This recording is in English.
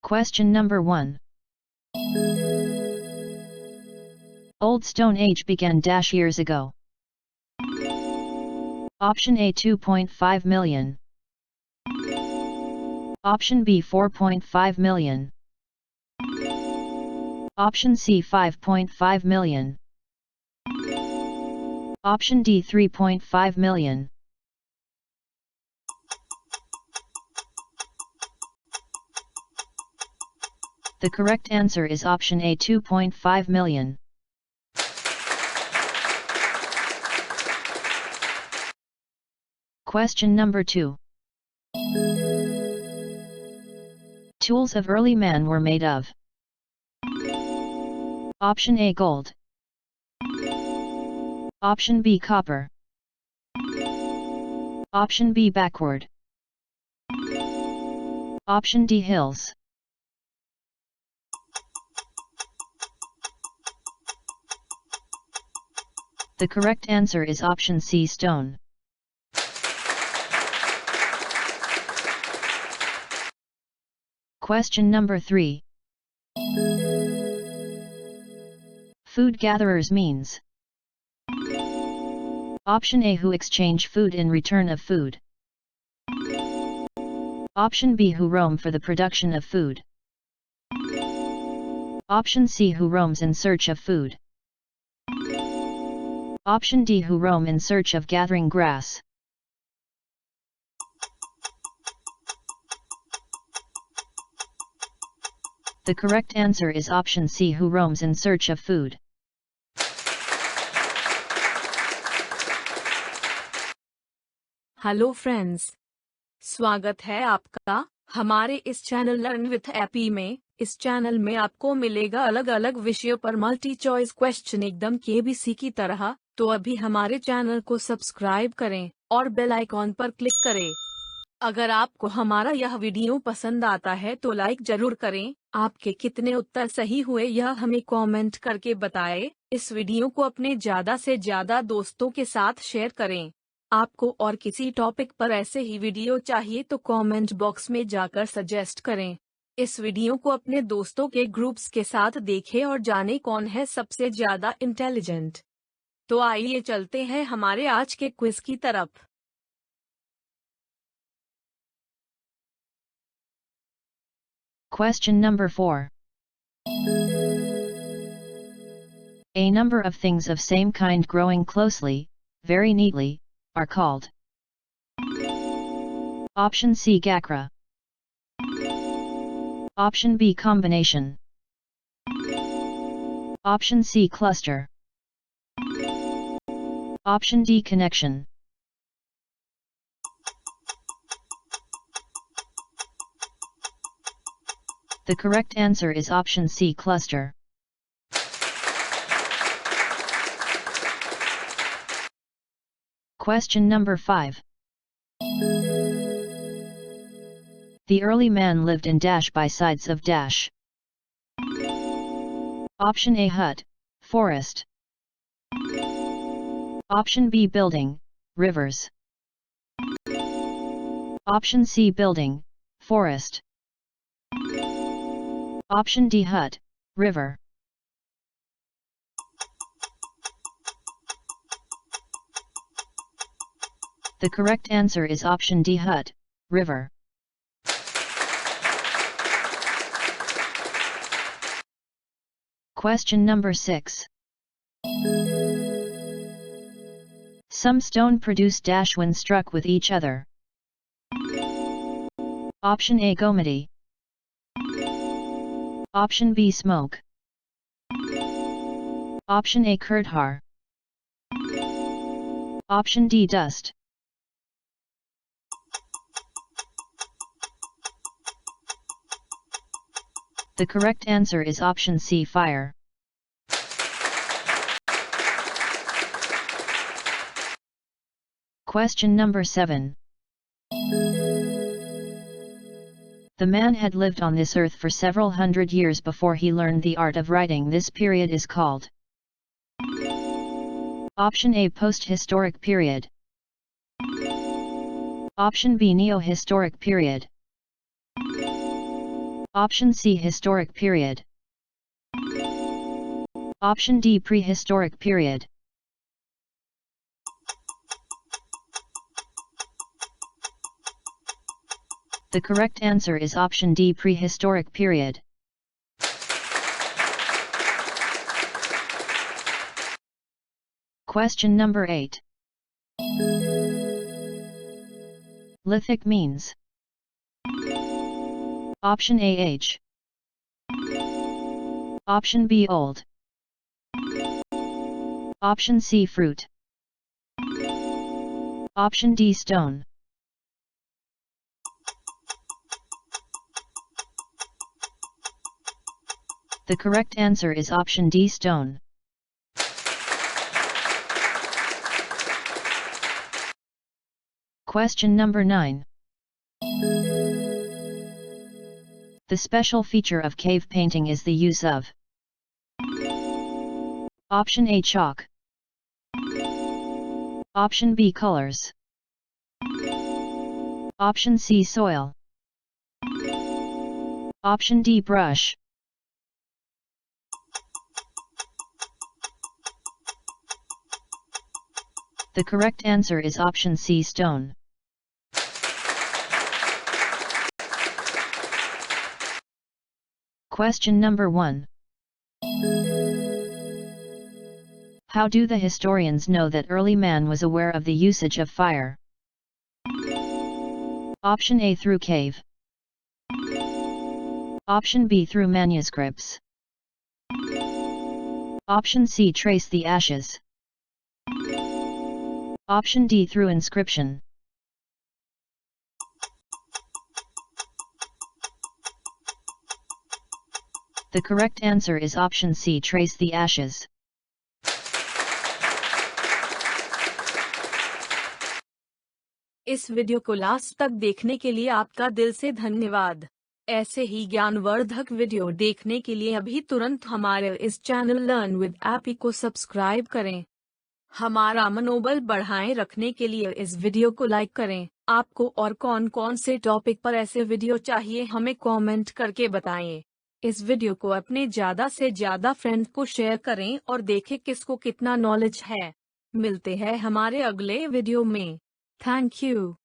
Question number 1. Old Stone Age began years ago. Option A 2.5 million. Option B 4.5 million. Option C 5.5 million. Option D 3.5 million. The correct answer is option A 2.5 million. Question number 2. Tools of early man were made of. Option A gold. Option B copper. Option B backward. Option D hills. The correct answer is option C stone. Question number 3. Food gatherers means. Option A who exchange food in return of food. Option B who roam for the production of food. Option C who roams in search of food. Option D who roam in search of gathering grass. The correct answer is option C who roams in search of food. Hello friends, स्वागत है आपका हमारे इस channel learn with AP में। इस channel में आपको मिलेगा अलग अलग विषयों पर मल्टी चॉइस क्वेश्चन एकदम केबीसी की तरह। तो अभी हमारे चैनल को सब्सक्राइब करें और बेल आइकॉन पर क्लिक करें। अगर आपको हमारा यह वीडियो पसंद आता है तो लाइक जरूर करें। आपके कितने उत्तर सही हुए यह हमें कमेंट करके बताएं। इस वीडियो को अपने ज्यादा से ज्यादा दोस्तों के साथ शेयर करें। आपको और किसी टॉपिक पर ऐसे ही वीडियो चाहिए तो कमेंट बॉक्स में जाकर सजेस्ट करें। इस वीडियो को अपने दोस्तों के ग्रुप्स के साथ देखें और जानें कौन है सबसे ज्यादा इंटेलिजेंट। तो आइए चलते हैं हमारे आज के क्विज की तरफ। Question number 4. A number of things of same kind growing closely, very neatly, are called. Option C Gakra. Option B combination. Option C cluster. Option D connection. The correct answer is option C cluster. Question number 5. The early man lived in by sides of . Option A hut, forest. Option B building, rivers. Option C building, forest. Option D hut, river. The correct answer is option D hut, river. Question number 6. Some stone produce when struck with each other. Option A gomati. Option B smoke. Option A kurdhar. Option D dust. The correct answer is option C fire. Question number 7. The man had lived on this earth for several hundred years before he learned the art of writing. This period is called. Option A post-historic period. Option B neo-historic period. Option C, historic period. Option D, prehistoric period. The correct answer is option D, prehistoric period. Question number 8. Lithic means. Option A, age. Option B, old. Option C, fruit. Option D, stone. The correct answer is option D, stone. Question number 9. The special feature of cave painting is the use of. Option A, chalk. Option B, colors. Option C, soil. Option D, brush. The correct answer is option C, stone. Question number 1. How do the historians know that early man was aware of the usage of fire? Option A, through cave. Option B, through manuscripts. Option C, trace the ashes. Option D, through inscription. The correct answer is option C, trace the ashes. इस video को last तक देखने के लिए आपका दिल से धन्यवाद। ऐसे ही ज्ञानवर्धक वीडियो देखने के लिए अभी तुरंत हमारे इस चैनल लर्न विद एपी को सब्सक्राइब करें। हमारा मनोबल बढ़ाए रखने के लिए इस वीडियो को लाइक करें। आपको और कौन कौन से टॉपिक पर ऐसे वीडियो चाहिए हमें कमेंट करके बताएं। इस वीडियो को अपने ज़्यादा से ज़्यादा फ्रेंड को शेयर करें और देखें किसको कितना नॉलेज है। मिलते हैं हमारे अगले वीडियो में। Thank you.